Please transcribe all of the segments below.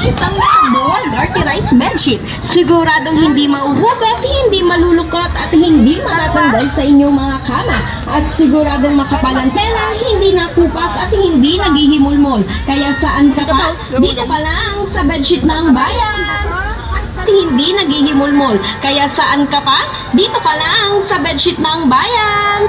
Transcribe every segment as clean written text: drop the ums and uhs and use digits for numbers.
nag-iisang dual dirty rice bedsheet. Siguradong hindi mauhugot, hindi malulukot at hindi matatanggal sa inyong mga kama. At siguradong makapal ang tela, hindi nakupas at hindi naghihimulmol. Kaya saan ka pa? Dito pa lang sa bedsheet ng bayan. Hindi naghihimulmol. Kaya saan ka pa? Dito ka lang sa bedsheet ng bayan.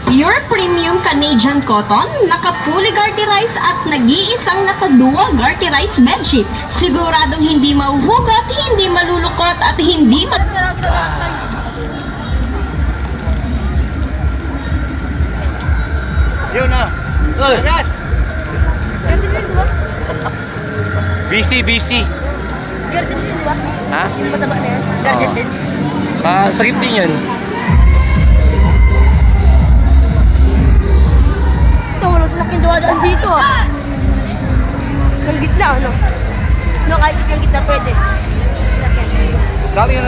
Your premium Canadian cotton, naka-fully garterized at nag-iisang naka-dual garterized bedsheet. Siguradong hindi mauhugot, hindi malulukot at hindi Yun na. Gas! Busy. Guardian din, di ba? Ha? Yung mataba na yan. Guardian din. Sakit din yun. Ito, walang salaking duwadaan dito ah. Ng gitna, ano? No, kahit ng gitna pwede. Dati yun,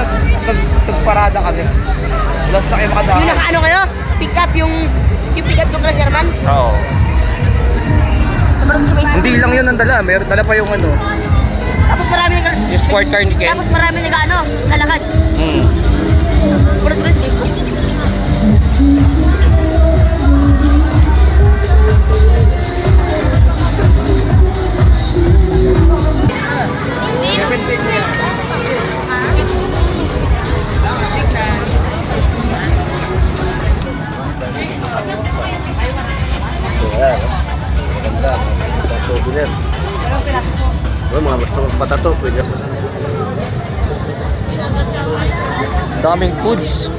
nagparada kami. Wala sa kayo makadaan. Yung naka-ano kayo? Pick up yung pick up yung kala Sherman? Oo. Sabarang sa may... Hindi lang yun ang dala. Meron dala pa yung ano. Tapos marami Yung sport car ni Ken. Tapos marami nag-ano, lalakad. Pulot ko sa Facebook. Ayan. Maganda. Isang souvenir. Mga gusto magpata to, pwede. Daming foods.